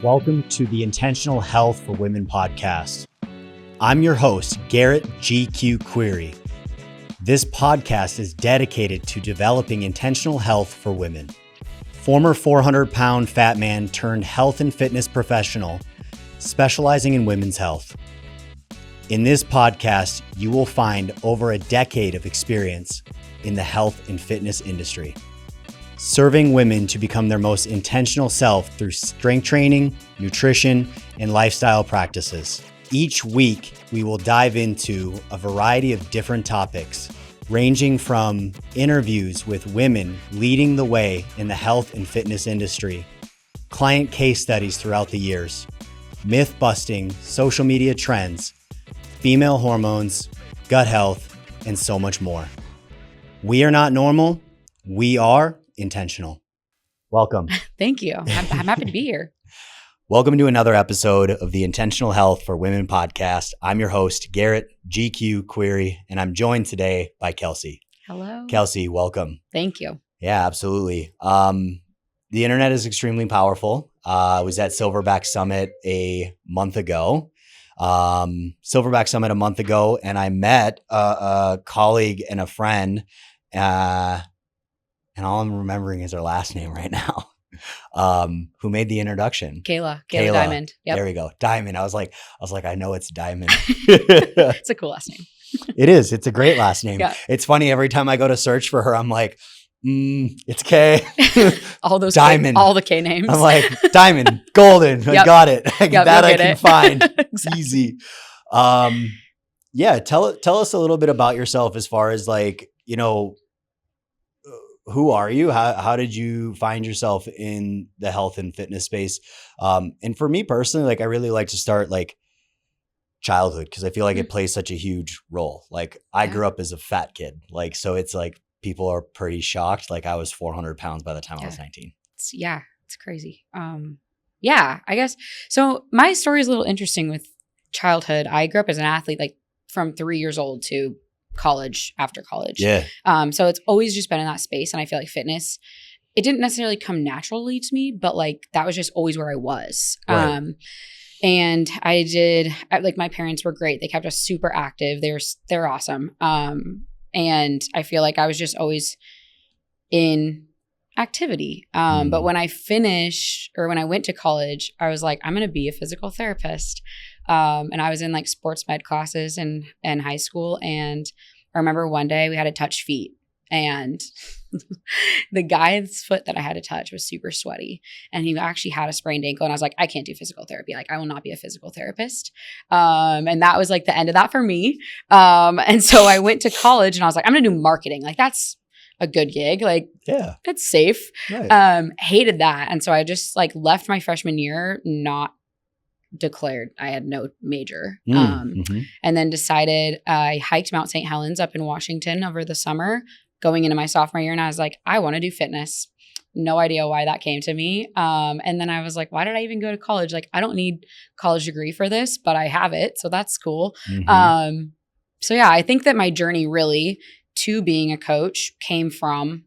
Welcome to the Intentional Health for Women podcast. I'm your host, Garrett GQ Query. This podcast is dedicated to developing intentional health for women. Former 400-pound fat man turned health and fitness professional, specializing in women's health. In this podcast, you will find over a decade of experience in the health and fitness industry, serving women to become their most intentional self through strength training, nutrition, and lifestyle practices. Each week, we will dive into a variety of different topics, ranging from interviews with women leading the way in the health and fitness industry, client case studies throughout the years, myth busting, social media trends, female hormones, gut health, and so much more. We are not normal. We are intentional. Welcome. Thank you. I'm happy to be here. Welcome to another episode of the Intentional Health for Women podcast. I'm your host, Garrett GQ Query, and I'm joined today by Kelsey. Hello. Kelsey, welcome. Thank you. Yeah, absolutely. The internet is extremely powerful. I was at Silverback Summit a month ago. And I met a colleague and a friend, and all I'm remembering is her last name right now, who made the introduction. Kayla Diamond. Yep. There we go. Diamond. I was like, I know it's Diamond. It's a cool last name. It is. It's a great last name. Yeah. It's funny. Every time I go to search for her, I'm like, it's K. All those Diamond. All the K names. I'm like, Diamond, Golden. I got it. That I can find. Exactly. Easy. Yeah. Tell us a little bit about yourself as far as like, who are you? How did you find yourself in the health and fitness space? And for me personally, like I really like to start like childhood because I feel like it plays such a huge role. Like I grew up as a fat kid, like so it's like people are pretty shocked. Like I was 400 pounds by the time I was 19. It's crazy. I guess so. My story is a little interesting with childhood. I grew up as an athlete, like from 3 years old to college, after college. Yeah. So it's always just been in that space. And I feel like fitness, it didn't necessarily come naturally to me, but like that was just always where I was. Right. And like my parents were great. They kept us super active. They're awesome. And I feel like I was just always in activity. But when I went to college, I was like, I'm going to be a physical therapist. And I was in like sports med classes in high school. And I remember one day we had to touch feet and the guy's foot that I had to touch was super sweaty and he actually had a sprained ankle. And I was like, I can't do physical therapy. Like I will not be a physical therapist. And that was like the end of that for me. And so I went to college and I was like, I'm going to do marketing. Like that's a good gig. Like, yeah, it's safe. Right. Hated that. And so I just like left my freshman year, not declared I had no major. And then decided I hiked Mount St. Helens up in Washington over the summer going into my sophomore year. And I was like, I want to do fitness. No idea why that came to me. And then I was like, why did I even go to college? Like, I don't need college degree for this, but I have it. So that's cool. So yeah, I think that my journey really to being a coach came from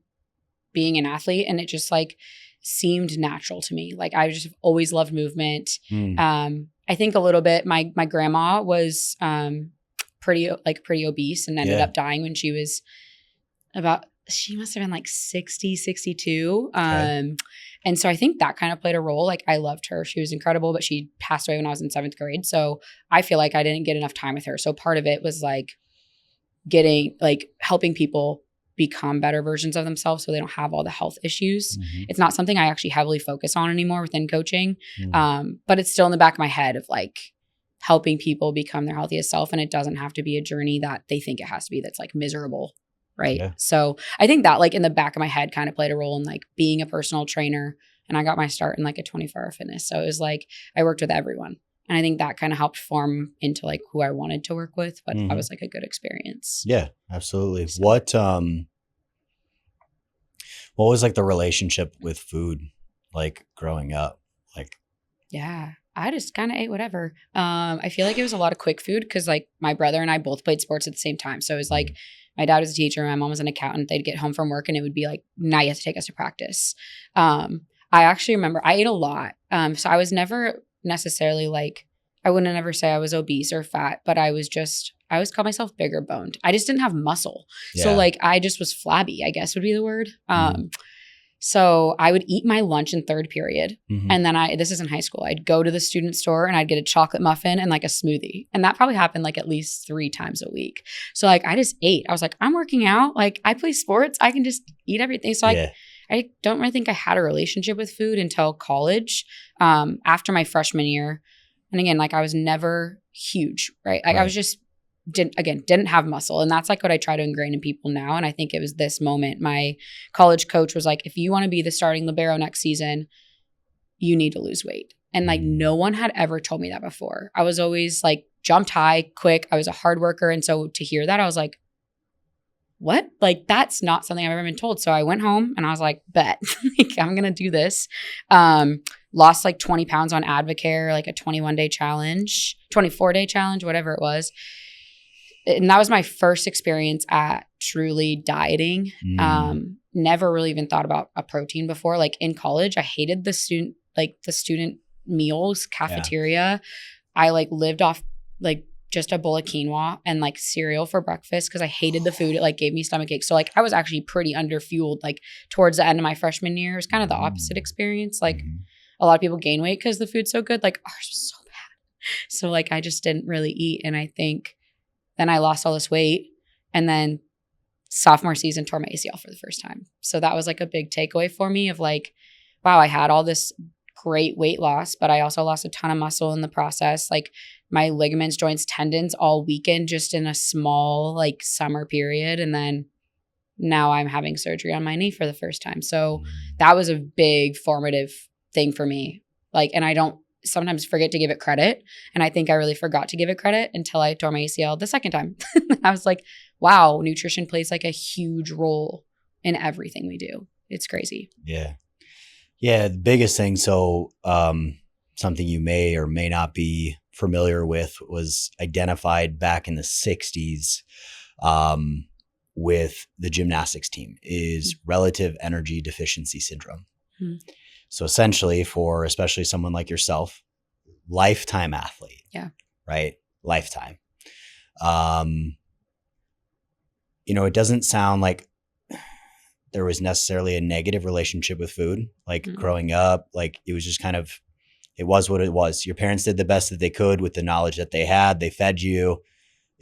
being an athlete, and it just like seemed natural to me. Like I just always loved movement. I think a little bit, my grandma was pretty obese and ended up dying when she was she must have been like 60, 62. Okay. And so I think that kind of played a role. Like I loved her. She was incredible, but she passed away when I was in 7th grade. So I feel like I didn't get enough time with her. So part of it was like helping people become better versions of themselves so they don't have all the health issues. It's not something I actually heavily focus on anymore within coaching. But it's still in the back of my head of like helping people become their healthiest self. And it doesn't have to be a journey that they think it has to be that's like miserable. Right. Yeah. So I think that like in the back of my head kind of played a role in like being a personal trainer. And I got my start in like a 24-hour fitness. So it was like I worked with everyone. And I think that kind of helped form into like who I wanted to work with. But that was like a good experience. Yeah, absolutely. So. What was like the relationship with food like growing up? Like, yeah, I just kind of ate whatever. I feel like it was a lot of quick food because like my brother and I both played sports at the same time. So it was like my dad was a teacher, my mom was an accountant. They'd get home from work and it would be like, now you have to take us to practice. I actually remember I ate a lot. So I was never necessarily like, I wouldn't ever say I was obese or fat, but I always call myself bigger boned. I just didn't have muscle. So Yeah. like I just was flabby, I guess would be the word. So I would eat my lunch in third period. And then this is in high school, I'd go to the student store and I'd get a chocolate muffin and like a smoothie. And that probably happened like at least 3 times a week. So like I just ate. I was like, I'm working out. Like I play sports. I can just eat everything. So I don't really think I had a relationship with food until college, after my freshman year. And again, like I was never huge, right? Like I was just didn't have muscle. And that's like what I try to ingrain in people now. And I think it was this moment. My college coach was like, if you want to be the starting libero next season, you need to lose weight. And like no one had ever told me that before. I was always like jumped high, quick. I was a hard worker. And so to hear that, I was like, what? Like that's not something I've ever been told. So I went home and I was like, bet, like, I'm going to do this. Lost like 20 pounds on Advocare, like a 21-day challenge, 24-day challenge, whatever it was. And that was my first experience at truly dieting. Never really even thought about a protein before. Like in college, I hated the student meals, cafeteria. I like lived off like just a bowl of quinoa and like cereal for breakfast because I hated the food. It like gave me stomach aches. So like I was actually pretty underfueled like towards the end of my freshman year. It was kind of the opposite experience. Like a lot of people gain weight because the food's so good. Like ours was so bad. So like I just didn't really eat. And I think then I lost all this weight. And then sophomore season tore my ACL for the first time. So that was like a big takeaway for me of like, wow, I had all this great weight loss, but I also lost a ton of muscle in the process. Like my ligaments, joints, tendons all weakened just in a small like summer period. And then now I'm having surgery on my knee for the first time. So that was a big formative thing for me. Like, and I don't sometimes forget to give it credit. And I think I really forgot to give it credit until I tore my ACL the second time. I was like, wow, nutrition plays like a huge role in everything we do. It's crazy. Yeah. Yeah. The biggest thing. So, something you may or may not be familiar with was identified back in the 60s, with the gymnastics team is relative energy deficiency syndrome. So essentially for especially someone like yourself, lifetime athlete. Yeah. Right. Lifetime. It doesn't sound like there was necessarily a negative relationship with food, like growing up, like it was just kind of, it was what it was. Your parents did the best that they could with the knowledge that they had. They fed you,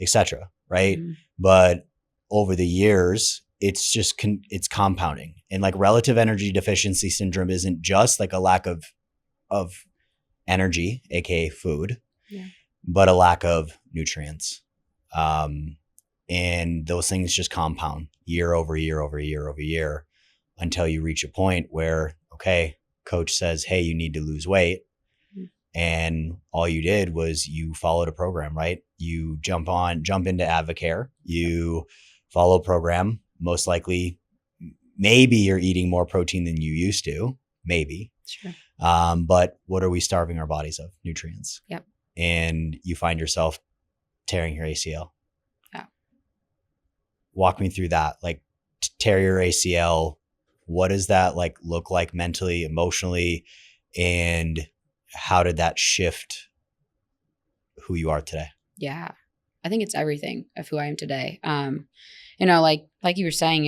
etc. Right. But over the years, it's just, it's compounding. And like relative energy deficiency syndrome isn't just like a lack of energy, AKA food, but a lack of nutrients. And those things just compound year over year over year over year until you reach a point where, okay, coach says, hey, you need to lose weight. And all you did was you followed a program, right? You jump into Advocare, you follow a program, most likely, maybe you're eating more protein than you used to, maybe. Sure. But what are we starving our bodies of? Nutrients. Yep. And you find yourself tearing your ACL. Yeah. Walk me through that. Like tear your ACL. What does that like look like mentally, emotionally, and how did that shift who you are today? Yeah. I think it's everything of who I am today. Like you were saying,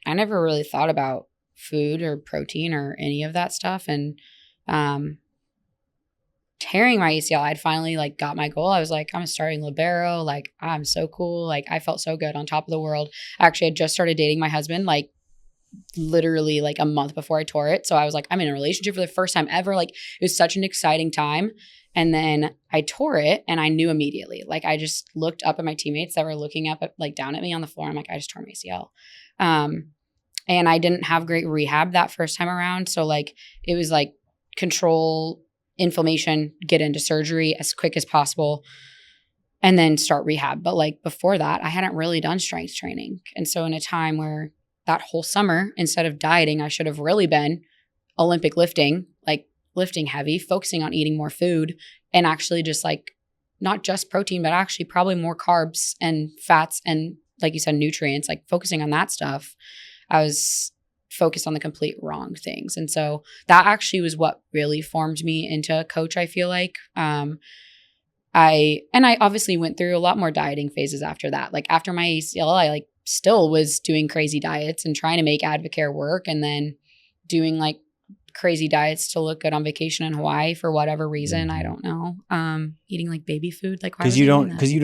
I never really thought about food or protein or any of that stuff. And tearing my ACL, I'd finally like got my goal. I was like, I'm a starting libero. Like, I'm so cool. Like, I felt so good on top of the world. Actually, I just started dating my husband, like literally like a month before I tore it. So I was like, I'm in a relationship for the first time ever. Like, it was such an exciting time. And then I tore it and I knew immediately. Like, I just looked up at my teammates that were looking up at, like down at me on the floor. I'm like, I just tore my ACL. And I didn't have great rehab that first time around. So like, it was like control inflammation, get into surgery as quick as possible, and then start rehab. But like before that, I hadn't really done strength training. And so in a time where that whole summer, instead of dieting, I should have really been Olympic lifting, like lifting heavy, focusing on eating more food, and actually just like not just protein, but actually probably more carbs and fats and, like you said, nutrients, like focusing on that stuff. I was focused on the complete wrong things. And so that actually was what really formed me into a coach, I feel like. I obviously went through a lot more dieting phases after that. Like after my ACL, I like still was doing crazy diets and trying to make Advocare work, and then doing like crazy diets to look good on vacation in Hawaii for whatever reason. I don't know. Eating like baby food. Like, why was I doing that? Because you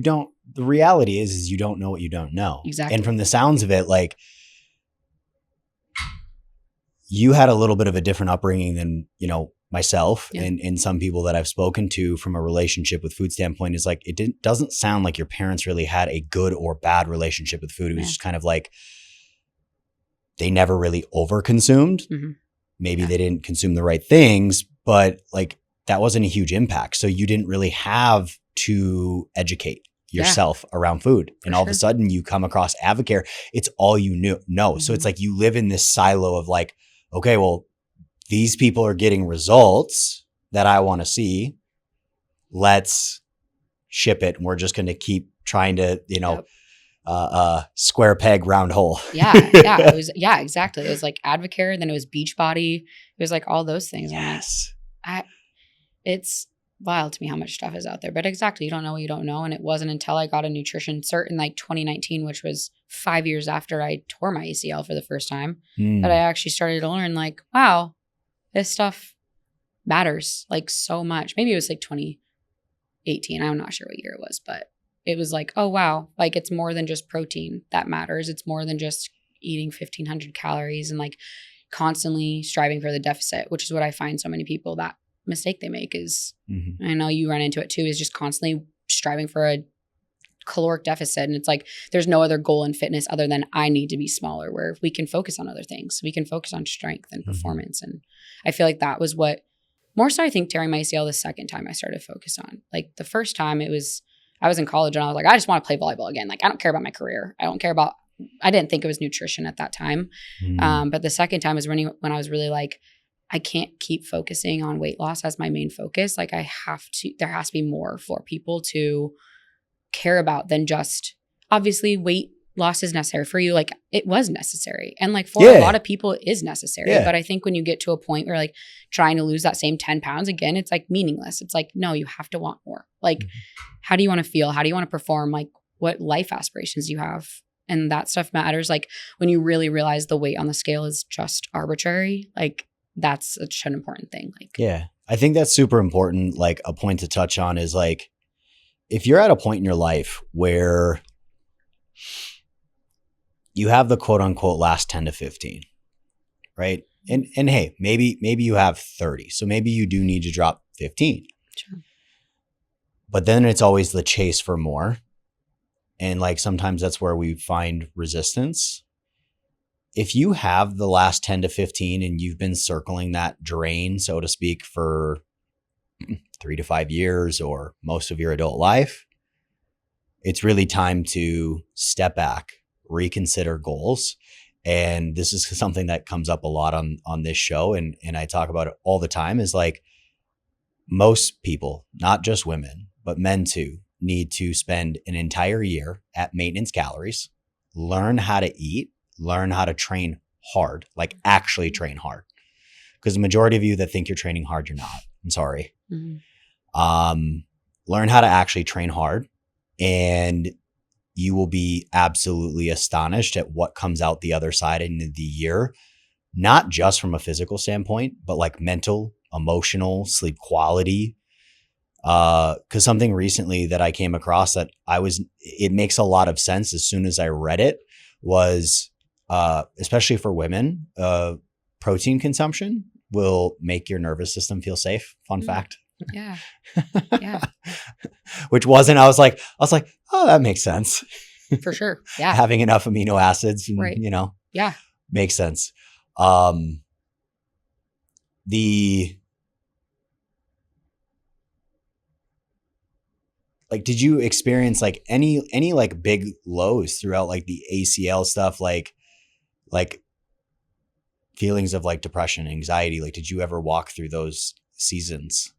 don't, the reality is you don't know what you don't know. Exactly. And from the sounds of it, like you had a little bit of a different upbringing than, you know, myself and some people that I've spoken to from a relationship with food standpoint is like, doesn't sound like your parents really had a good or bad relationship with food. It was just kind of like, they never really overconsumed. Mm-hmm. Maybe they didn't consume the right things, but like that wasn't a huge impact. So you didn't really have to educate yourself around food. And all of a sudden you come across Advocare, it's all you know. Mm-hmm. So it's like you live in this silo of like, okay, well, these people are getting results that I want to see. Let's ship it. And we're just going to keep trying to, you know, square peg, round hole. It was, exactly. It was like Advocare, then it was Beachbody. It was like all those things. Yes. It's wild to me how much stuff is out there, but exactly. You don't know what you don't know. And it wasn't until I got a nutrition cert in like 2019, which was 5 years after I tore my ACL for the first time, that I actually started to learn like, wow, this stuff matters like so much. Maybe it was like 2018. I'm not sure what year it was, but it was like, oh, wow. Like it's more than just protein that matters. It's more than just eating 1,500 calories and like constantly striving for the deficit, which is what I find so many people that mistake they make is, I know you run into it too, is just constantly striving for a caloric deficit. And it's like, there's no other goal in fitness other than I need to be smaller, where we can focus on other things. We can focus on strength and performance. And I feel like that was what more so I think tearing my ACL the second time I started to focus on. Like the first time I was in college and I was like, I just want to play volleyball again. Like I don't care about my career. I didn't think it was nutrition at that time. But the second time was when I was really like, I can't keep focusing on weight loss as my main focus. Like there has to be more for people to care about than just, obviously weight loss is necessary for you. Like it was necessary. And like for a lot of people it is necessary. But I think when you get to a point where like trying to lose that same 10 pounds again, it's like meaningless. It's like, no, you have to want more. Like, how do you want to feel? How do you want to perform? Like what life aspirations you have? And that stuff matters. Like when you really realize the weight on the scale is just arbitrary, like that's such an important thing. Like, I think that's super important. Like a point to touch on is like, if you're at a point in your life where you have the quote unquote last 10 to 15, right? And hey, maybe you have 30. So maybe you do need to drop 15. Sure. But then it's always the chase for more. And like sometimes that's where we find resistance. If you have the last 10 to 15 and you've been circling that drain, so to speak, for 3 to 5 years or most of your adult life, it's really time to step back, reconsider goals. And this is something that comes up a lot on this show. And I talk about it all the time is like most people, not just women, but men too, need to spend an entire year at maintenance calories, learn how to eat, learn how to train hard, like actually train hard. Because the majority of you that think you're training hard, you're not. I'm sorry. Learn how to actually train hard, and you will be absolutely astonished at what comes out the other side in the year, not just from a physical standpoint, but like mental, emotional, sleep quality. Because something recently that I came across that it makes a lot of sense as soon as I read it was, especially for women, protein consumption will make your nervous system feel safe. Fun fact. Yeah. Which wasn't, I was like, oh, that makes sense. For sure. Yeah. Having enough amino acids, and, right. Makes sense. Did you experience like any like big lows throughout like the ACL stuff, like feelings of like depression, anxiety? Like, did you ever walk through those seasons?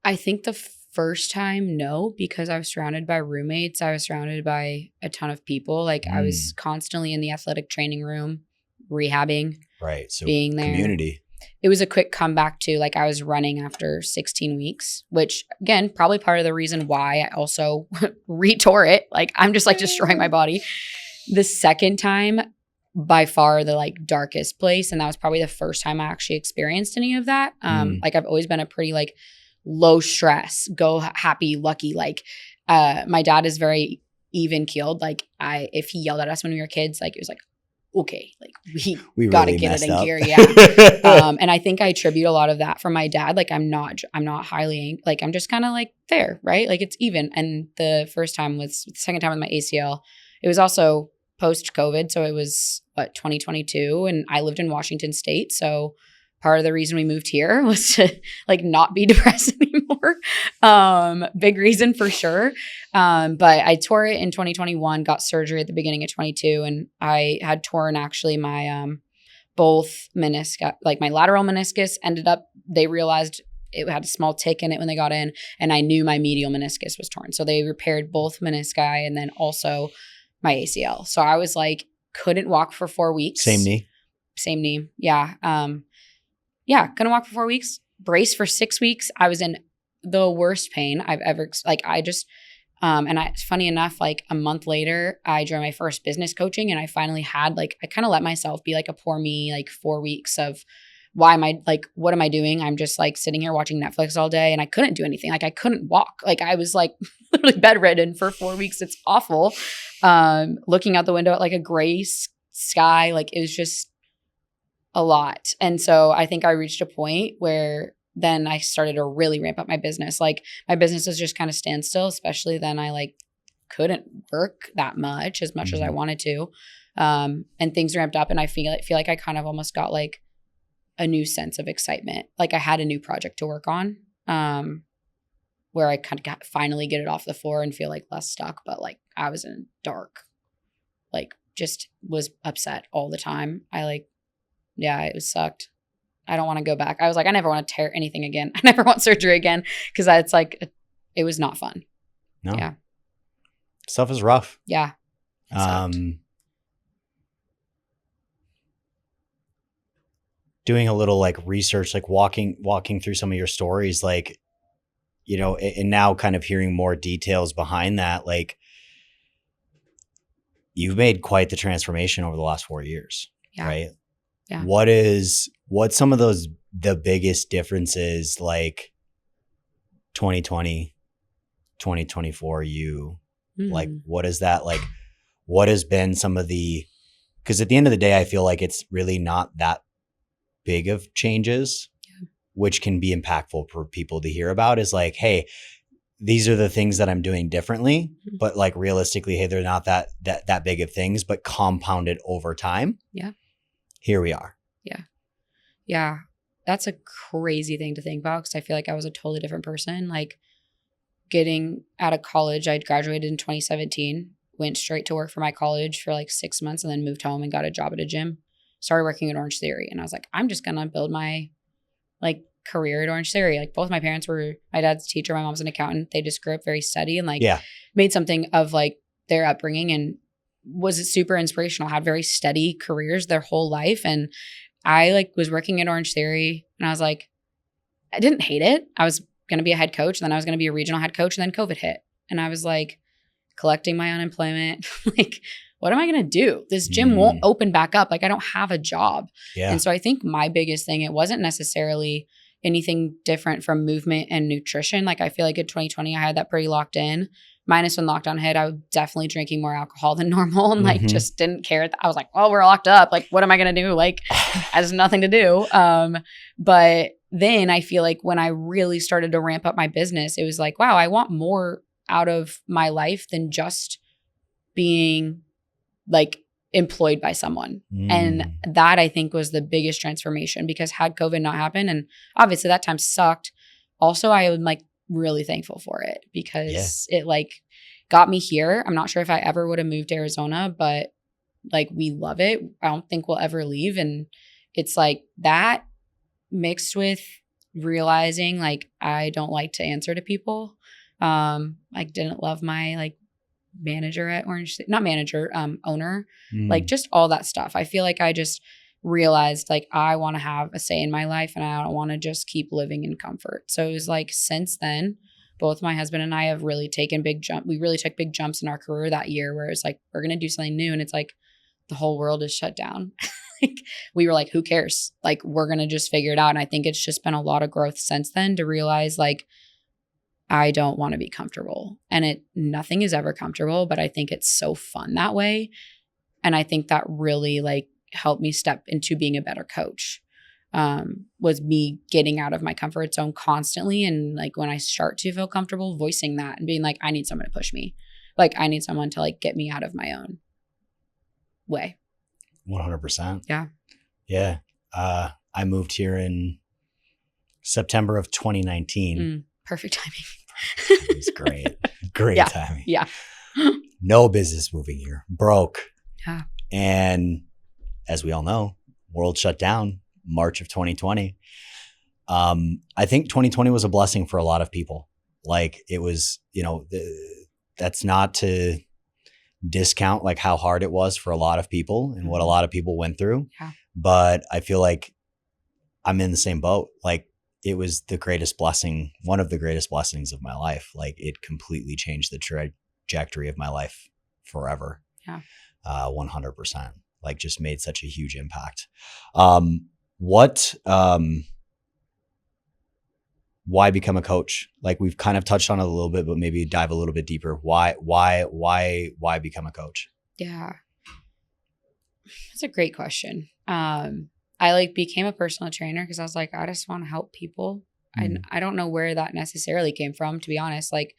I think the first time, no, because I was surrounded by roommates. I was surrounded by a ton of people. Like I was constantly in the athletic training room rehabbing, Right. So being there. community. It was a quick comeback too. Like I was running after 16 weeks, which again, probably part of the reason why I also re-tore it. Like I'm just like destroying my body. The second time, by far the like darkest place. And that was probably the first time I actually experienced any of that. Like I've always been a pretty like low stress, go happy, lucky. Like my dad is very even keeled. Like if he yelled at us when we were kids, like it was like, okay, like we got to really get it in up. gear. Yeah. And I think I attribute a lot of that from my dad. Like I'm not highly, like I'm just kind of like there, right? Like it's even. And the second time with my ACL, it was also post-COVID. So it was 2022 and I lived in Washington State. So part of the reason we moved here was to like not be depressed anymore. Big reason for sure. But I tore it in 2021, got surgery at the beginning of 22. And I had torn actually my both meniscus, like my lateral meniscus ended up, they realized it had a small tick in it when they got in. And I knew my medial meniscus was torn. So they repaired both menisci and then also my ACL. So I was like, couldn't walk for 4 weeks. Same knee. Yeah. Couldn't walk for 4 weeks. Brace for 6 weeks. I was in the worst pain I've ever, like I just, funny enough, like a month later, I joined my first business coaching and I finally had like, I kind of let myself be like a poor me, like 4 weeks of why am I like, what am I doing? I'm just like sitting here watching Netflix all day and I couldn't do anything. Like I couldn't walk. Like I was like literally bedridden for 4 weeks. It's awful. Looking out the window at like a gray sky, like it was just a lot. And so I think I reached a point where then I started to really ramp up my business. Like my business was just kind of standstill, especially then I like couldn't work that much as I wanted to. And things ramped up and I feel like I kind of almost got like a new sense of excitement. Like I had a new project to work on, where I kind of finally get it off the floor and feel like less stuck. But like I was in dark, like just was upset all the time. It was sucked. I don't want to go back. I was like, I never want to tear anything again. I never want surgery again. Cause it's like, it was not fun. No. Yeah. Stuff is rough. Yeah. Doing a little like research, like walking through some of your stories, like, you know, and now kind of hearing more details behind that, like you've made quite the transformation over the last 4 years, right? Yeah. What's some of the biggest differences, like 2020, 2024, like, what is that? Like, what has been some of because at the end of the day, I feel like it's really not that big of changes, which can be impactful for people to hear about, is like, hey, these are the things that I'm doing differently, but like realistically, hey, they're not that big of things, but compounded over time. Yeah. Here we are. Yeah. Yeah. That's a crazy thing to think about because I feel like I was a totally different person. Like getting out of college, I graduated in 2017, went straight to work for my college for like 6 months and then moved home and got a job at a gym. Started working at Orange Theory. And I was like, I'm just going to build my like career at Orange Theory. Like both my parents my dad's a teacher, my mom's an accountant. They just grew up very steady and like made something of like their upbringing and was super inspirational, had very steady careers their whole life. And I like was working at Orange Theory and I was like, I didn't hate it. I was going to be a head coach and then I was going to be a regional head coach and then COVID hit. And I was like collecting my unemployment, like, what am I going to do? This gym won't open back up. Like I don't have a job. Yeah. And so I think my biggest thing, it wasn't necessarily anything different from movement and nutrition. Like I feel like in 2020, I had that pretty locked in. Minus when lockdown hit, I was definitely drinking more alcohol than normal and like just didn't care. I was like, well, we're locked up. Like, what am I going to do? Like, has nothing to do. But then I feel like when I really started to ramp up my business, it was like, wow, I want more out of my life than just being like employed by someone. And that I think was the biggest transformation because had COVID not happened, and obviously that time sucked. Also, I am like really thankful for it because it like got me here. I'm not sure if I ever would have moved to Arizona, but like we love it. I don't think we'll ever leave. And it's like that mixed with realizing like I don't like to answer to people. I didn't love my like manager at Orange, not manager, owner, Mm. like just all that stuff. I feel like I just realized like I want to have a say in my life and I don't want to just keep living in comfort. So it was like since then, both my husband and I have really taken we really took big jumps in our career that year where it's like, we're going to do something new. And it's like, the whole world is shut down. Like we were like, who cares? Like, we're going to just figure it out. And I think it's just been a lot of growth since then to realize like, I don't want to be comfortable, and nothing is ever comfortable, but I think it's so fun that way. And I think that really like helped me step into being a better coach. Was me getting out of my comfort zone constantly. And like, when I start to feel comfortable voicing that and being like, I need someone to push me. Like I need someone to like get me out of my own way. 100%. Yeah. Yeah. I moved here in September of 2019. Perfect timing. It was great. Great timing. Yeah. No business moving here. Broke. Yeah. And as we all know, world shut down March of 2020. I think 2020 was a blessing for a lot of people. Like it was, that's not to discount like how hard it was for a lot of people and what a lot of people went through. Yeah. But I feel like I'm in the same boat. Like it was the greatest blessing, one of the greatest blessings of my life. Like it completely changed the trajectory of my life forever. Yeah. 100%. Like just made such a huge impact. Why become a coach? Like we've kind of touched on it a little bit, but maybe dive a little bit deeper. Why become a coach? Yeah. That's a great question. I like became a personal trainer because I was like, I just want to help people. I don't know where that necessarily came from, to be honest. Like,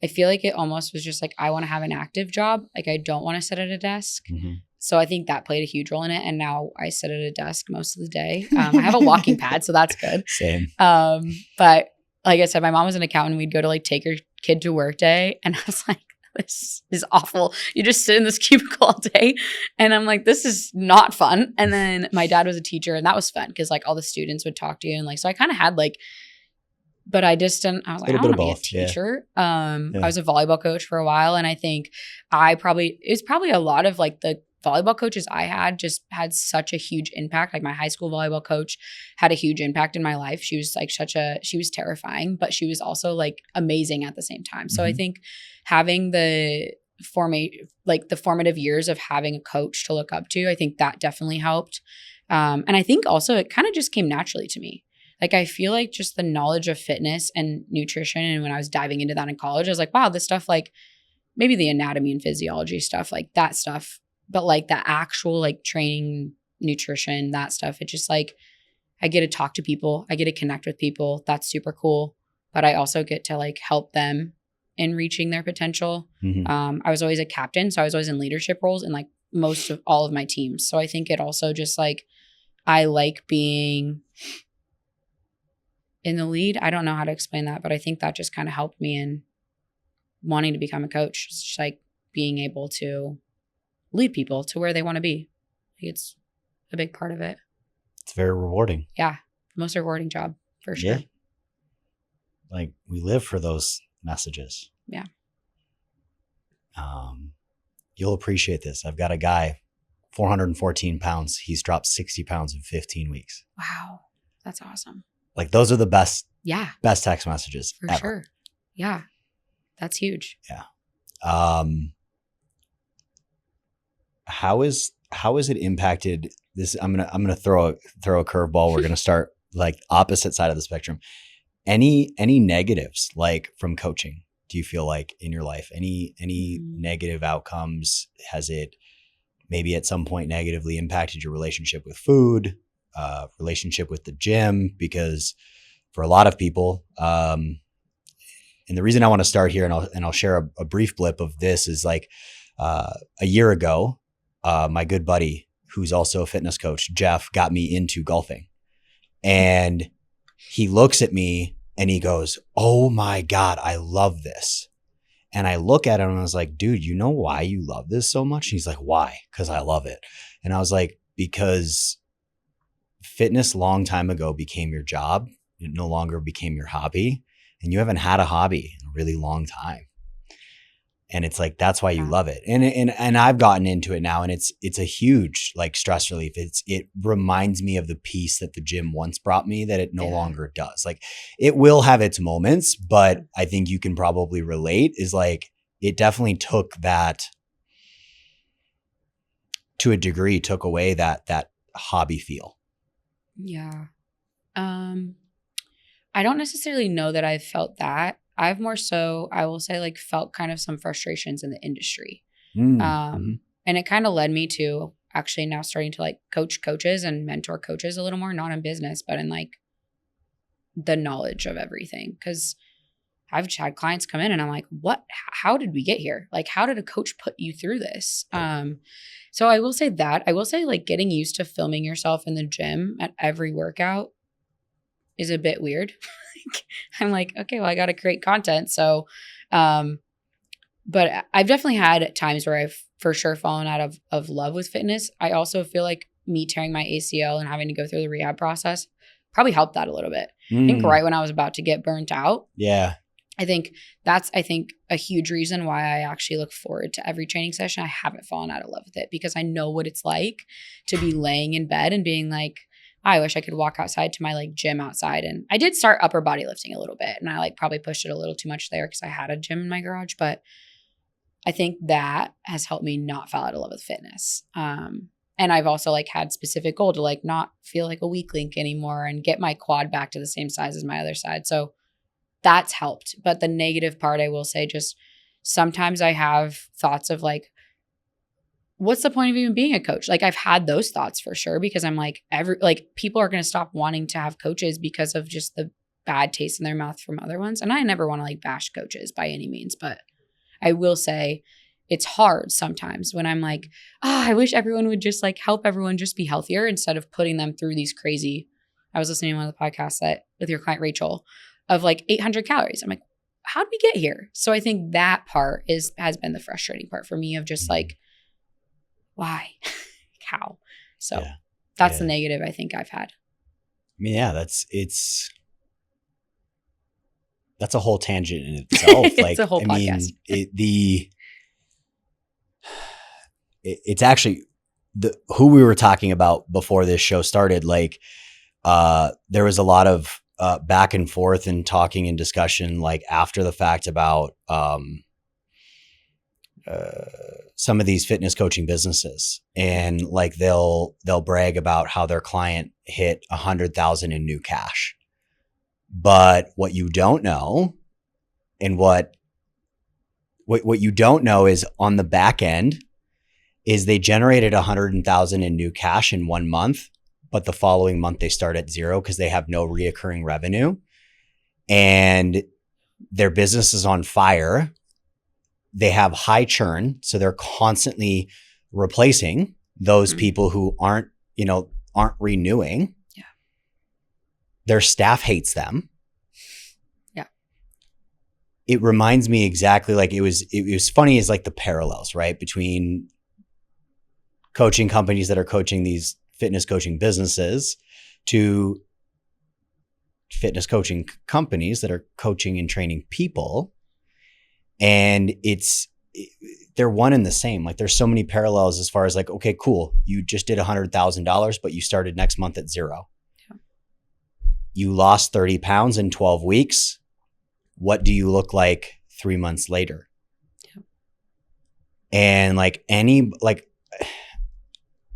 I feel like it almost was just like, I want to have an active job. Like, I don't want to sit at a desk. Mm-hmm. So I think that played a huge role in it. And now I sit at a desk most of the day. I have a walking pad, so that's good. Same. But like I said, my mom was an accountant. We'd go to like take her kid to work day. And I was like, this is awful. You just sit in this cubicle all day. And I'm like, this is not fun. And then my dad was a teacher and that was fun because like all the students would talk to you. And like, so I kind of had like, but I just didn't, I was like, I don't want to be a teacher. Yeah. I was a volleyball coach for a while. And I think it's probably a lot of like the volleyball coaches I had just had such a huge impact. Like my high school volleyball coach had a huge impact in my life. She was like she was terrifying, but she was also like amazing at the same time. So I think having the formative years of having a coach to look up to, I think that definitely helped. And I think also it kind of just came naturally to me. Like I feel like just the knowledge of fitness and nutrition. And when I was diving into that in college, I was like, wow, this stuff, like maybe the anatomy and physiology stuff, like that stuff, but like the actual like training, nutrition, that stuff, it just like, I get to talk to people. I get to connect with people. That's super cool. But I also get to like help them in reaching their potential. I was always a captain. So I was always in leadership roles in like most of all of my teams. So I think it also just like, I like being in the lead. I don't know how to explain that, but I think that just kind of helped me in wanting to become a coach. It's just like being able to lead people to where they want to be. It's a big part of it. It's very rewarding. Yeah. Most rewarding job for sure. Yeah. Like we live for those messages. Yeah. You'll appreciate this. I've got a guy, 414 pounds. He's dropped 60 pounds in 15 weeks. Wow. That's awesome. Like those are the best. Yeah. Best text messages for ever. Sure. Yeah. That's huge. Yeah. How is it impacted this? I'm gonna throw a curveball. We're gonna start like opposite side of the spectrum. Any negatives like from coaching? Do you feel like in your life any negative outcomes? Has it maybe at some point negatively impacted your relationship with food, relationship with the gym? Because for a lot of people, and the reason I want to start here, and I'll share a brief blip of this is like a year ago. My good buddy, who's also a fitness coach, Jeff, got me into golfing. And he looks at me and he goes, "Oh my God, I love this." And I look at him and I was like, "Dude, you know why you love this so much?" And he's like, "Why?" "Because I love it." And I was like, "Because fitness long time ago became your job. It no longer became your hobby. And you haven't had a hobby in a really long time." And it's like, that's why you love it. And I've gotten into it now, and it's a huge like stress relief. It reminds me of the peace that the gym once brought me that it no longer does. Like it will have its moments, but I think you can probably relate is like, it definitely took that to a degree, took away that hobby feel. Yeah. I don't necessarily know that I've felt that. I've more so, I will say, like felt kind of some frustrations in the industry. And it kind of led me to actually now starting to like coach coaches and mentor coaches a little more, not in business, but in like the knowledge of everything. Cause I've had clients come in and I'm like, how did we get here? Like, how did a coach put you through this? So I will say that. I will say like getting used to filming yourself in the gym at every workout is a bit weird. I'm like, okay, well, I got to create content. So, but I've definitely had times where I've for sure fallen out of love with fitness. I also feel like me tearing my ACL and having to go through the rehab process probably helped that a little bit. I think right when I was about to get burnt out. Yeah. I think that's a huge reason why I actually look forward to every training session. I haven't fallen out of love with it because I know what it's like to be laying in bed and being like, I wish I could walk outside to my like gym outside. And I did start upper body lifting a little bit, and I like probably pushed it a little too much there because I had a gym in my garage. But I think that has helped me not fall out of love with fitness. And I've also like had specific goal to like not feel like a weak link anymore and get my quad back to the same size as my other side. So that's helped. But the negative part, I will say, just sometimes I have thoughts of like, what's the point of even being a coach? Like I've had those thoughts for sure, because I'm like, people are going to stop wanting to have coaches because of just the bad taste in their mouth from other ones. And I never want to like bash coaches by any means, but I will say it's hard sometimes when I'm like, I wish everyone would just like help everyone just be healthier instead of putting them through these crazy. I was listening to one of the podcasts with your client, Rachel, of like 800 calories. I'm like, how did we get here? So I think that part has been the frustrating part for me of just like, why? How? So that's the negative I think I've had. I mean, yeah, that's a whole tangent in itself. It's like, a whole podcast. It's actually who we were talking about before this show started. Like, there was a lot of back and forth and talking and discussion, like after the fact about some of these fitness coaching businesses, and like they'll brag about how their client hit 100,000 in new cash. But what you don't know, and what you don't know is on the back end is they generated 100,000 in new cash in 1 month, but the following month they start at zero because they have no reoccurring revenue, and their business is on fire. They have high churn, so they're constantly replacing those people who aren't renewing. Yeah. Their staff hates them. Yeah. It reminds me exactly like it was funny as like the parallels, right, between coaching companies that are coaching these fitness coaching businesses to fitness coaching companies that are coaching and training people. And they're one and the same. Like there's so many parallels as far as like, okay, cool. You just did $100,000, but you started next month at zero. Yeah. You lost 30 pounds in 12 weeks. What do you look like 3 months later? Yeah. And like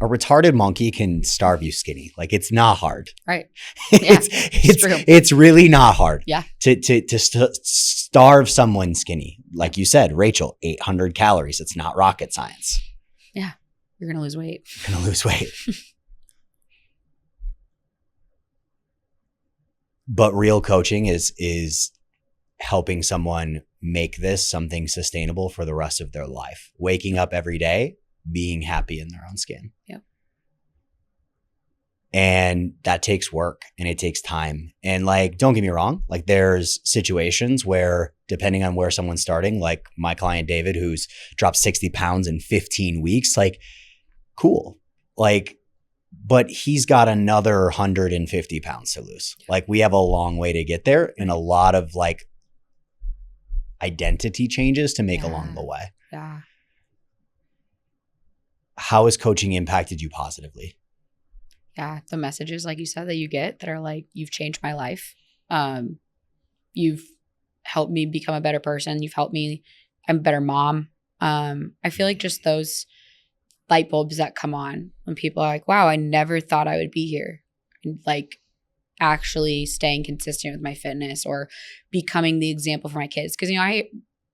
a retarded monkey can starve you skinny. Like it's not hard. Right. Yeah, it's really not hard. Yeah. To starve someone skinny. Like you said, Rachel, 800 calories. It's not rocket science. Yeah. You're going to lose weight. You're going to lose weight. But real coaching is helping someone make this something sustainable for the rest of their life. Waking up every day, being happy in their own skin. Yeah. And that takes work and it takes time. And like, don't get me wrong, like there's situations where depending on where someone's starting, like my client David, who's dropped 60 pounds in 15 weeks, like cool. Like, but he's got another 150 pounds to lose. Like we have a long way to get there, and a lot of like, identity changes to make along the way. Yeah. How has coaching impacted you positively? Yeah. The messages, like you said, that you get that are like, you've changed my life. You've helped me become a better person. You've helped me. I'm a better mom. I feel like just those light bulbs that come on when people are like, wow, I never thought I would be here. And like actually staying consistent with my fitness or becoming the example for my kids. Cause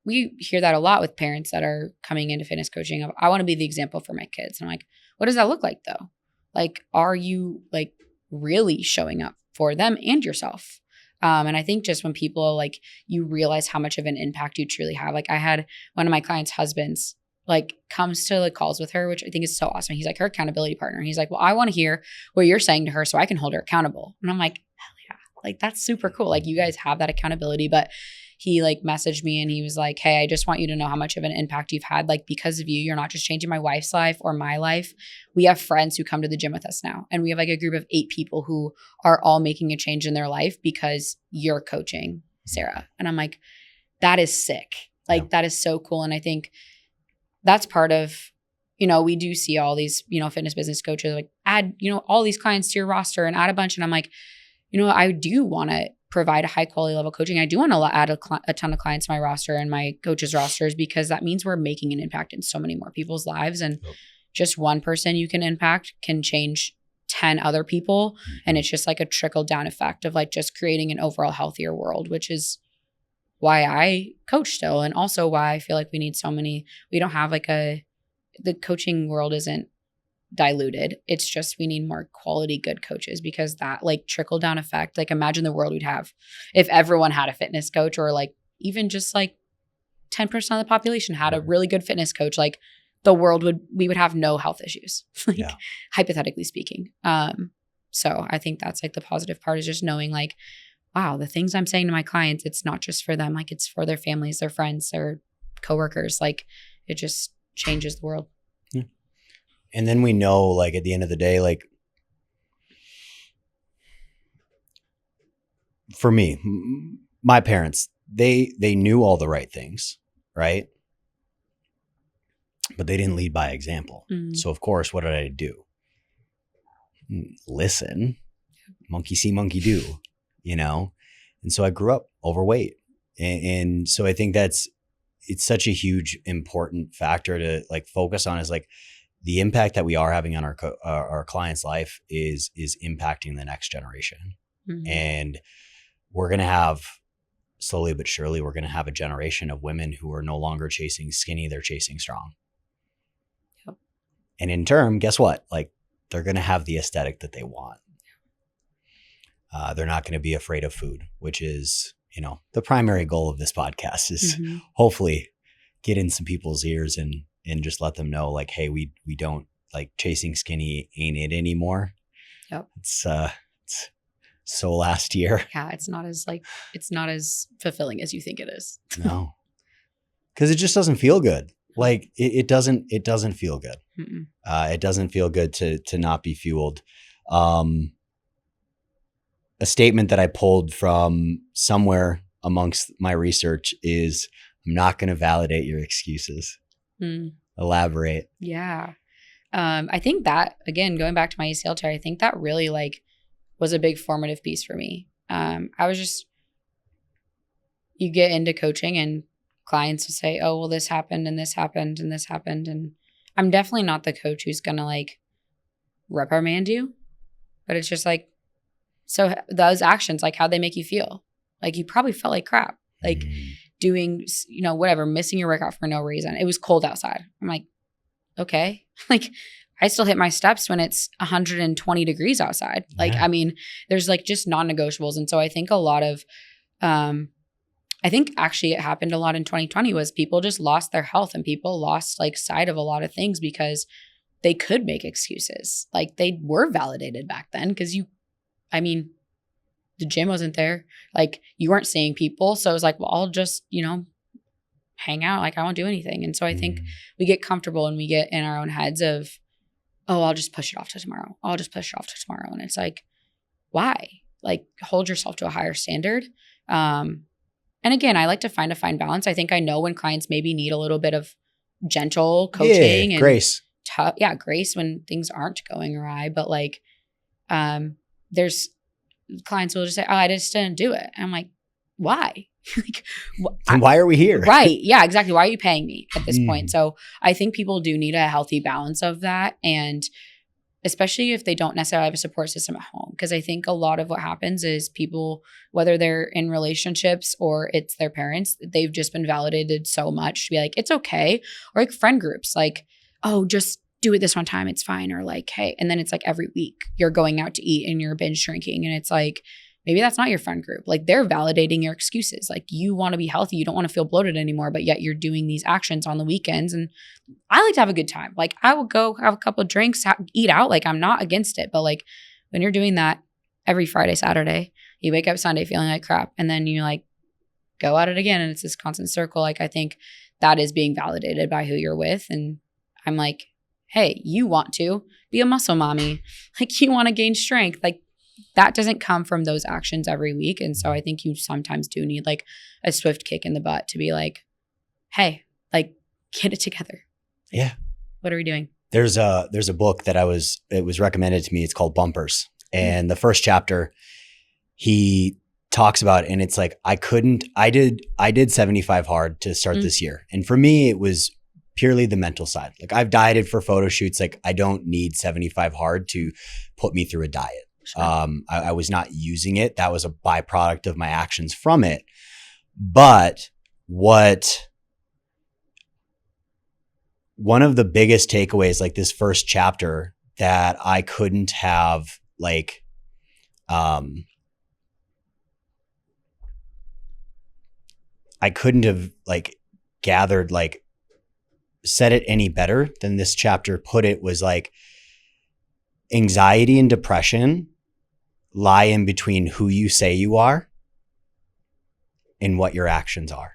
we hear that a lot with parents that are coming into fitness coaching of, I want to be the example for my kids. And I'm like, what does that look like though? Like, are you like really showing up for them and yourself? And I think just when people like, you realize how much of an impact you truly have. Like I had one of my clients' husbands like comes to like calls with her, which I think is so awesome. He's like her accountability partner. He's like, well, I want to hear what you're saying to her so I can hold her accountable. And I'm like, hell yeah. Like that's super cool. Like you guys have that accountability. But he like messaged me and he was like, hey, I just want you to know how much of an impact you've had. Like because of you, you're not just changing my wife's life or my life. We have friends who come to the gym with us now. And we have like a group of 8 people who are all making a change in their life because you're coaching Sarah. And I'm like, that is sick. Like that is so cool. And I think that's part of, we do see all these, fitness business coaches like add, all these clients to your roster and add a bunch. And I'm like, I do want to provide a high quality level coaching. I do want to add a ton of clients to my roster and my coaches rosters because that means we're making an impact in so many more people's lives. And just one person you can impact can change 10 other people. And it's just like a trickle down effect of like just creating an overall healthier world, which is why I coach still. And also why I feel like we need we don't have like the coaching world isn't diluted. It's just, we need more quality, good coaches because that like trickle down effect, like imagine the world we'd have if everyone had a fitness coach or like even just like 10% of the population had a really good fitness coach, like we would have no health issues, like hypothetically speaking. So I think that's like the positive part is just knowing like, wow, the things I'm saying to my clients, it's not just for them. Like it's for their families, their friends, their coworkers. Like it just changes the world. Yeah. And then we know like at the end of the day, like for me, my parents, they knew all the right things, right? But they didn't lead by example. So of course, what did I do? Listen, monkey see, monkey do. And so I grew up overweight. And so I think it's such a huge, important factor to like focus on is like the impact that we are having on our client's life is impacting the next generation. And we're going to have slowly but surely, we're going to have a generation of women who are no longer chasing skinny. They're chasing strong. Yep. And in turn, guess what? Like they're going to have the aesthetic that they want. They're not going to be afraid of food, which is, the primary goal of this podcast is hopefully get in some people's ears and just let them know like, hey, we don't like chasing skinny ain't it anymore. Yep. It's so last year. Yeah. It's not as fulfilling as you think it is. No, because it just doesn't feel good. Like it doesn't feel good. It doesn't feel good to not be fueled. A statement that I pulled from somewhere amongst my research is, I'm not going to validate your excuses. Elaborate. Yeah. I think that, again, going back to my ACL tear, I think that really like was a big formative piece for me. You get into coaching and clients will say, oh, well, this happened and this happened and this happened. And I'm definitely not the coach who's going to like reprimand you, but it's just like, so those actions, like how'd they make you feel? Like you probably felt like crap, like doing, whatever, missing your workout for no reason. It was cold outside. I'm like, okay. Like I still hit my steps when it's 120 degrees outside. Like, I mean, there's like just non-negotiables. And so I think a lot of, I think actually it happened a lot in 2020 was people just lost their health and people lost like sight of a lot of things because they could make excuses. Like they were validated back then because the gym wasn't there. Like you weren't seeing people. So it was like, well, I'll just, hang out. Like I won't do anything. And so I think we get comfortable and we get in our own heads of, oh, I'll just push it off to tomorrow. I'll just push it off to tomorrow. And it's like, why? Like hold yourself to a higher standard. And again, I like to find a fine balance. I think I know when clients maybe need a little bit of gentle coaching and grace. Grace when things aren't going awry. But like, there's clients will just say, "Oh, I just didn't do it." And I'm like, "Why? Like, and why are we here?" Right? Yeah, exactly. Why are you paying me at this point? So I think people do need a healthy balance of that, and especially if they don't necessarily have a support system at home. Because I think a lot of what happens is people, whether they're in relationships or it's their parents, they've just been validated so much to be like, it's okay. Or like friend groups, like, oh, just do it this one time, it's fine. Or like, hey, and then it's like every week you're going out to eat and you're binge drinking. And it's like, maybe that's not your friend group. Like they're validating your excuses. Like you want to be healthy. You don't want to feel bloated anymore, but yet you're doing these actions on the weekends. And I like to have a good time. Like I will go have a couple of drinks, eat out. Like I'm not against it. But like when you're doing that every Friday, Saturday, you wake up Sunday feeling like crap. And then you like go at it again. And it's this constant circle. Like I think that is being validated by who you're with. And I'm like, hey, you want to be a muscle mommy. Like you want to gain strength. Like that doesn't come from those actions every week. And so I think you sometimes do need like a swift kick in the butt to be like, hey, like get it together. Yeah. What are we doing? There's a book that it was recommended to me. It's called Bumpers. And the first chapter he talks about, and it's like, I did 75 hard to start this year. And for me, it was purely the mental side. Like I've dieted for photo shoots. Like I don't need 75 hard to put me through a diet. Sure. I was not using it. That was a byproduct of my actions from it. But one of the biggest takeaways, like this first chapter, that I couldn't have like, I couldn't have like gathered, like said it any better than this chapter put it, was like anxiety and depression lie in between who you say you are and what your actions are.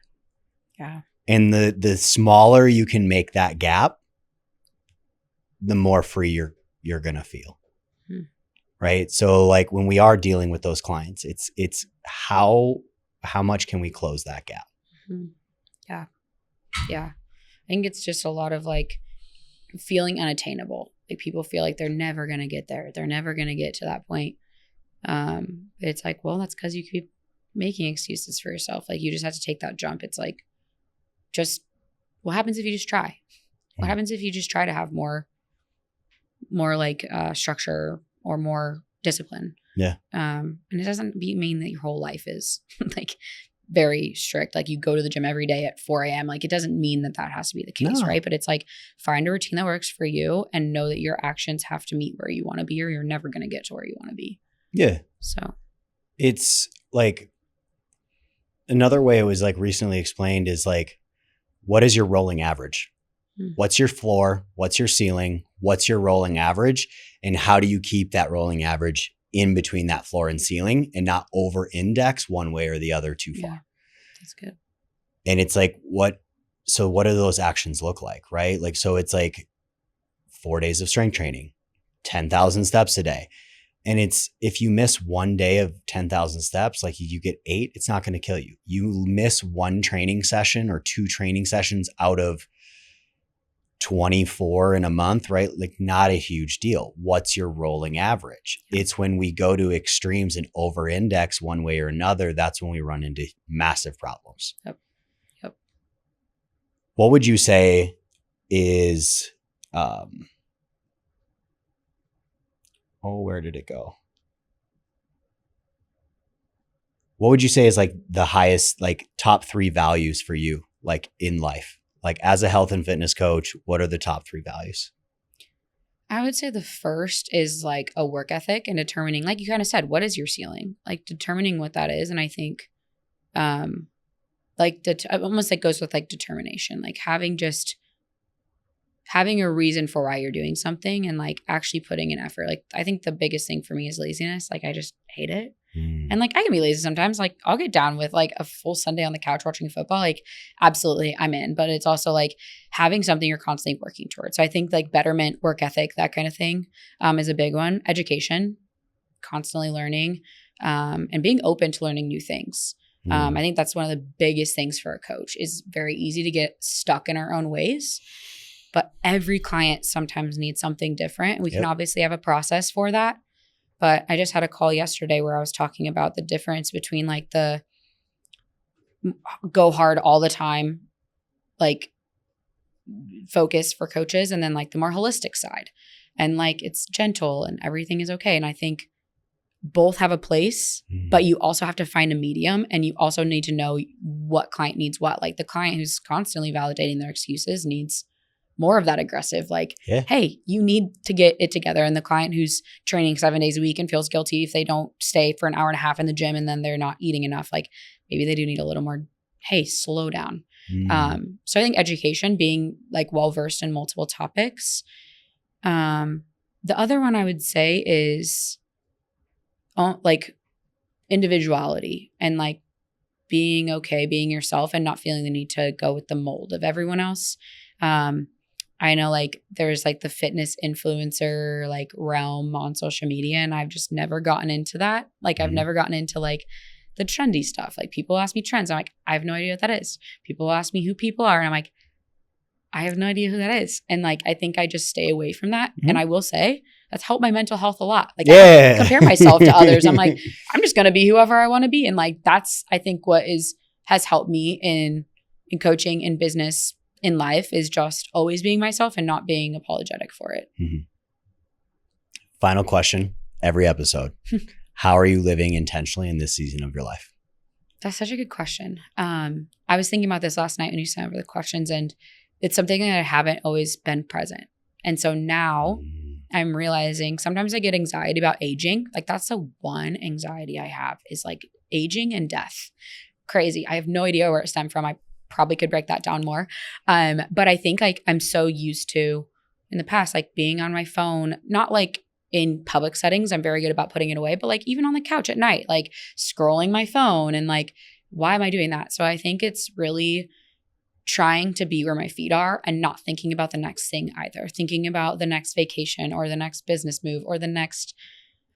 Yeah. And the smaller you can make that gap, the more free you're going to feel. Right? So like when we are dealing with those clients, it's how much can we close that gap? Yeah. Yeah. I think it's just a lot of like feeling unattainable. Like people feel like they're never going to get there. They're never going to get to that point. It's like, well, that's because you keep making excuses for yourself. Like you just have to take that jump. It's like, just what happens if you just try? What happens if you just try to have more like structure or more discipline? Yeah. And it doesn't mean that your whole life is like very strict. Like you go to the gym every day at 4 a.m. Like it doesn't mean that has to be the case, right? But it's like find a routine that works for you and know that your actions have to meet where you want to be, or you're never going to get to where you want to be. Yeah. So it's like another way it was like recently explained is like, what is your rolling average? What's your floor? What's your ceiling? What's your rolling average? And how do you keep that rolling average in between that floor and ceiling and not over index one way or the other too far? Yeah, that's good. And it's like, what do those actions look like? Right? Like, so it's like 4 days of strength training, 10,000 steps a day. And it's, if you miss 1 day of 10,000 steps, like you get 8, it's not going to kill you. You miss 1 training session or 2 training sessions out of 24 in a month, right? Like not a huge deal. What's your rolling average? It's when we go to extremes and over index one way or another, that's when we run into massive problems. Yep. What would you say is, where did it go? What would you say is like the highest, like top 3 values for you, like in life? Like as a health and fitness coach, what are the top 3 values? I would say the first is like a work ethic and determining, like you kind of said, what is your ceiling? Like determining what that is. And I think almost like goes with like determination, like having a reason for why you're doing something and like actually putting in effort. Like I think the biggest thing for me is laziness. Like I just hate it. And like I can be lazy sometimes. Like I'll get down with like a full Sunday on the couch watching football. Like absolutely I'm in. But it's also like having something you're constantly working towards. So I think like betterment, work ethic, that kind of thing is a big one. Education, constantly learning, and being open to learning new things. I think that's one of the biggest things for a coach. Is very easy to get stuck in our own ways, but every client sometimes needs something different. We can obviously have a process for that. But I just had a call yesterday where I was talking about the difference between like the go hard all the time, like focus for coaches, and then like the more holistic side. And like it's gentle and everything is okay. And I think both have a place, but you also have to find a medium, and you also need to know what client needs what. Like the client who's constantly validating their excuses needs more of that aggressive, like, hey, you need to get it together. And the client who's training 7 days a week and feels guilty if they don't stay for an hour and a half in the gym and then they're not eating enough, like maybe they do need a little more, hey, slow down. So I think education, being like well-versed in multiple topics. The other one I would say is like individuality and like being okay, being yourself and not feeling the need to go with the mold of everyone else. I know like there's like the fitness influencer like realm on social media, and I've just never gotten into that. Like I've never gotten into like the trendy stuff. Like people ask me trends. I'm like, I have no idea what that is. People ask me who people are, and I'm like, I have no idea who that is. And like, I think I just stay away from that. And I will say that's helped my mental health a lot. Like I don't compare myself to others. I'm like, I'm just going to be whoever I want to be. And like, that's, I think what has helped me in coaching, in business, in life, is just always being myself and not being apologetic for it. Final question, every episode. How are you living intentionally in this season of your life? That's such a good question. I was thinking about this last night when you sent over the questions, and it's something that I haven't always been present. And so now I'm realizing sometimes I get anxiety about aging. Like that's the one anxiety I have, is like aging and death. Crazy. I have no idea where it stemmed from. I probably could break that down more. But I think like I'm so used to in the past, like being on my phone, not like in public settings, I'm very good about putting it away, but like even on the couch at night, like scrolling my phone, and like, why am I doing that? So I think it's really trying to be where my feet are and not thinking about the next thing either. Thinking about the next vacation or the next business move or the next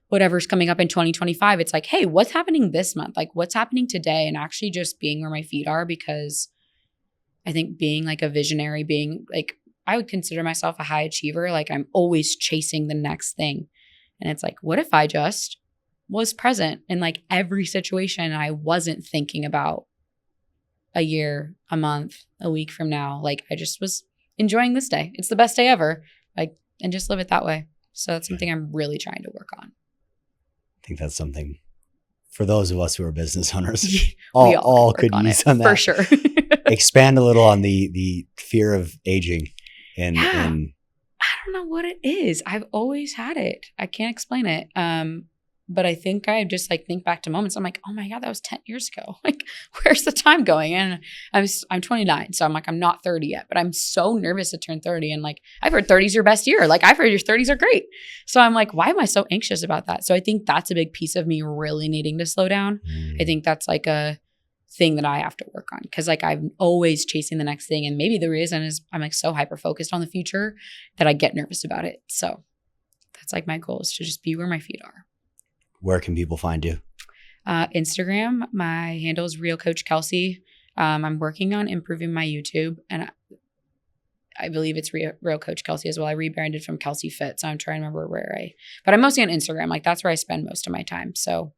whatever's coming up in 2025. It's like, hey, what's happening this month? Like what's happening today? And actually just being where my feet are, because I think being like a visionary, being like, I would consider myself a high achiever. Like I'm always chasing the next thing. And it's like, what if I just was present in like every situation and I wasn't thinking about a year, a month, a week from now? Like I just was enjoying this day. It's the best day ever. Like, and just live it that way. So that's something I'm really trying to work on. I think that's something for those of us who are business owners, all could use on that. For sure. Expand a little on the fear of aging. And I don't know what it is. I've always had it. I can't explain it. But I think I just like think back to moments. I'm like, oh my God, that was 10 years ago. Like, where's the time going? And I'm 29. So I'm like, I'm not 30 yet, but I'm so nervous to turn 30. And like, I've heard 30 is your best year. Like I've heard your 30s are great. So I'm like, why am I so anxious about that? So I think that's a big piece of me really needing to slow down. I think that's like a thing that I have to work on, because like I'm always chasing the next thing. And maybe the reason is I'm like so hyper focused on the future that I get nervous about it. So that's like my goal, is to just be where my feet are. Where can people find you? Instagram. My handle is Real Coach Kelsey. I'm working on improving my YouTube, and I believe it's Real Coach Kelsey as well. I rebranded from Kelsey Fit, so I'm trying to remember but I'm mostly on Instagram. Like that's where I spend most of my time. So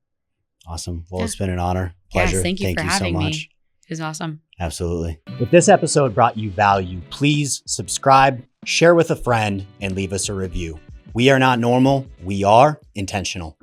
awesome. Well, It's been an honor. Pleasure. Yes, thank you for having so much. me. It was awesome. Absolutely. If this episode brought you value, please subscribe, share with a friend, and leave us a review. We are not normal. We are intentional.